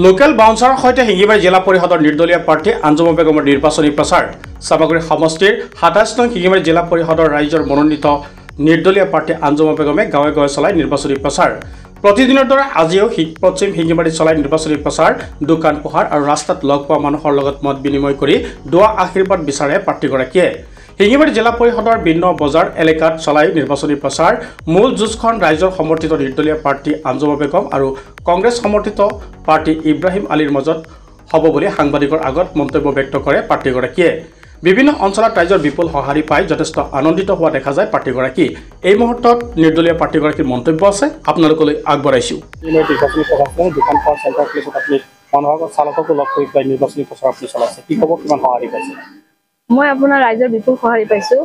local বাউন্সাৰৰ সৈতে শিঙিমাৰী জিলা পৰিষদৰ নিৰ্দলীয় প্ৰাৰ্থী আঞ্জুম বেগমৰ নিৰ্বাচনী প্ৰচাৰ চাপাগুৰি সমষ্টিৰ ২৭ নং শিঙিমাৰী জিলা পৰিষদৰ ৰাইজৰ মনোনীত নিৰ্দলীয় প্ৰাৰ্থী আঞ্জুম বেগমে গাঁৱে গাঁৱে চলাই নিৰ্বাচনী প্ৰচাৰ প্ৰতিদিনৰ দৰে আজিও পশ্চিম শিঙিমাৰীত চলাই নিৰ্বাচনী প্ৰচাৰ দোকান পোহাৰ আৰু ৰাস্তাত লগ পোৱা মানুহৰ লগত মত বিনিময় কৰি দোৱা আশীৰ্বাদ বিচাৰে প্ৰাৰ্থীগৰাকীয়ে শিঙিমাৰী জিলা পৰিষদৰ ভিন্ন বজাৰ এলেকাত চলাই নিৰ্বাচনী প্ৰচাৰ মূল যুঁজখন ৰাইজৰ সমৰ্থিত নিৰ্দলীয় প্ৰাৰ্থী আঞ্জুম বেগম আৰু কংগ্ৰেছ সমৰ্থিত প্ৰাৰ্থী ইব্ৰাহিম আলীৰ মাজত হ'ব বুলি সাংবাদিকৰ আগত মন্তব্য ব্যক্ত কৰে প্ৰাৰ্থীগৰাকীয়ে বিভিন্ন অঞ্চলত ৰাইজৰ বিপুল সঁহাৰি পাই যথেষ্ট আনন্দিত হোৱা দেখা যায় প্ৰাৰ্থীগৰাকী এই মুহূৰ্তত নিৰ্দলীয় প্ৰাৰ্থীগৰাকীৰ মন্তব্য আছে আপোনালোকলৈ আগবঢ়াইছোঁ নিৰ্বাচনী প্ৰচাৰ দোকান পোহাৰ চেণ্টাৰ প্লেচত আপুনি মানুহৰ চালককো লগ কৰি পেলাই নিৰ্বাচনী প্ৰচাৰ আপুনি চলাইছে কি ক'ব কিমান সঁহাৰি পাইছে মই আপোনাৰ ৰাইজৰ বিপুল সঁহাৰি পাইছোঁ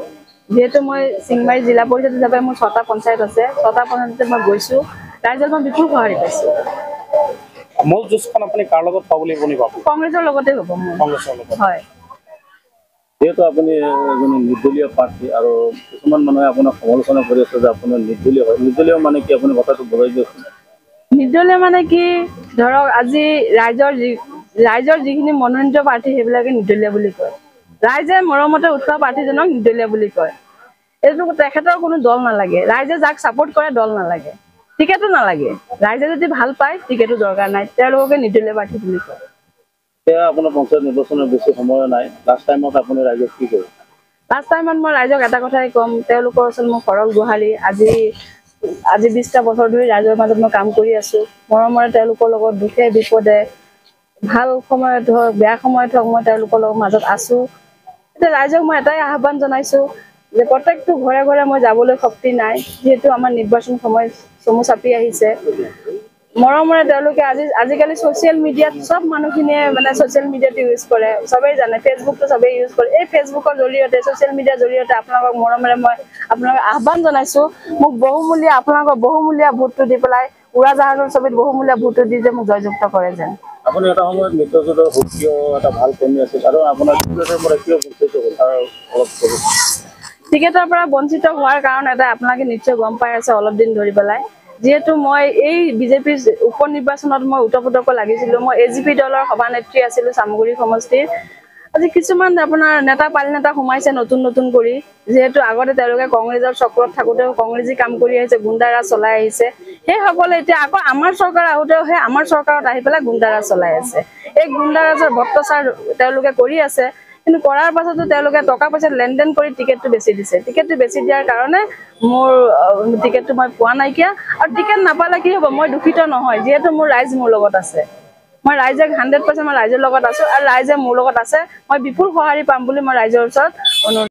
যেহেতু মই শিঙিমাৰী জিলা পৰিষদ হিচাপে মোৰ ৬টা পঞ্চায়ত আছে ৬টা পঞ্চায়ততে মই গৈছোঁ ৰাইজৰ মই বিপুল সঁহাৰি পাইছোঁ মূল যুঁজখন আপুনি কাৰ লগত পাব বুলি আপুনি ভাবে কংগ্ৰেছৰ লগতে হ'ব মোৰ কংগ্ৰেছৰ লগত হয় যেহেতু আপুনি এজন নিৰ্দলীয় প্ৰাৰ্থী আৰু কিছুমান মানুহে আপোনাক সমালোচনা কৰি আছে যে আপুনি নিৰ্দলীয় হয় নিৰ্দলীয় মানে কি আপুনি কথাটো বুজাই দিয়কচোন নিৰ্দলীয় মানে কি ধৰক আজি ৰাইজৰ যিখিনি মনোনীত প্ৰাৰ্থী সেইবিলাকে নিৰ্দলীয় বুলি কয় ৰাইজে মৰমতে উঠোৱা প্ৰাৰ্থীজনক নিৰ্দলীয় বুলি কয় এইটো তেখেতৰ কোনো দল নালাগে ৰাইজে যাক ছাপোৰ্ট কৰে দল নালাগে টিকেটো নালাগে ৰাইজে যদি ভাল পায় টিকেটো দৰকাৰ নাই তেওঁলোকে নিৰ্দলীয় প্ৰাৰ্থী বুলি কয় এতিয়া আপোনাৰ পঞ্চায়ত নিৰ্বাচনৰ বেছি সময় নাই লাষ্ট টাইমত আপুনি ৰাইজক কি কৰে লাষ্ট টাইমত মই ৰাইজক এটা কথাই ক'ম তেওঁলোকৰ ওচৰত মই সৰল গোহাৰি আজি ২০টা বছৰ ধৰি ৰাইজৰ মাজত মই কাম কৰি আছোঁ মৰমৰে তেওঁলোকৰ লগত দুখে বিপদে ভাল সময়ত হওক বেয়া সময়ত হওক মই তেওঁলোকৰ লগত মাজত আছোঁ এতিয়া ৰাইজক মই এটাই আহ্বান জনাইছোঁ যে প্ৰত্যেকটো ঘৰে ঘৰে মই যাবলৈ শক্তি নাই যিহেতু আমাৰ নিৰ্বাচন সময় চমু চাপি আহিছে মৰমৰে তেওঁলোকে আজিকালি ছ'চিয়েল মিডিয়াত চব মানুহখিনিয়ে মানে ছ'চিয়েল মিডিয়াটো ইউজ কৰে চবেই জানে ফেচবুকটো চবেই ইউজ কৰে এই ফেচবুকৰ জৰিয়তে ছ'চিয়েল মিডিয়াৰ জৰিয়তে আপোনালোকক মৰমেৰে মই আপোনালোকক আহ্বান জনাইছোঁ মোক আপোনালোকৰ বহুমূলীয়া ভোটটো দি পেলাই উৰাজাহাজৰ ছবিত বহুমূলীয়া ভোটটো দি যে মোক জয়যুক্ত কৰে যেন আপুনি এটা সময়ত মিত্ৰজোঁটৰ সুখীয় এটা ভাল কৰ্মী আছিল আৰু আপোনাৰ টিকেটৰ পৰা কিয় বঞ্চিত হ'ল তাৰ অলপ টিকেটৰ পৰা বঞ্চিত হোৱাৰ কাৰণ এটা আপোনালোকে নিশ্চয় গম পাই আছে অলপ দিন ধৰি পেলাই যিহেতু মই এই বিজেপিৰ উপ নিৰ্বাচনত মই ওতঃপ্ৰোতকৈ লাগিছিলোঁ মই এজিপি দলৰ সভানেত্ৰী আছিলোঁ চামগুৰি সমষ্টিৰ আজি কিছুমান আপোনাৰ নেতা পালি নেতা সোমাইছে নতুন কৰি যিহেতু আগতে তেওঁলোকে কংগ্ৰেছৰ চক্ৰত থাকোঁতেও কংগ্ৰেছী কাম কৰি আহিছে গুণ্ডাৰাজ চলাই আহিছে সেইসকলে এতিয়া আকৌ আমাৰ চৰকাৰ আহোঁতেও সেই আমাৰ চৰকাৰত আহি পেলাই গুণ্ডাৰাজ চলাই আছে এই গুণ্ডাৰাজৰ ভট্টাচাৰ তেওঁলোকে কৰি আছে কিন্তু কৰাৰ পাছতো তেওঁলোকে টকা পইচা লেনদেন কৰি টিকেটটো বেছি দিছে টিকেটটো বেছি দিয়াৰ কাৰণে মোৰ টিকেটটো মই পোৱা নাইকিয়া আৰু টিকেট নাপালে কি হ'ব মই দুখিত নহয় যিহেতু মোৰ ৰাইজ মোৰ লগত আছে মই ৰাইজক 100% মই ৰাইজৰ লগত আছোঁ আৰু ৰাইজে মোৰ লগত আছে মই বিপুল সঁহাৰি পাম বুলি মই ৰাইজৰ ওচৰত অনুৰোধ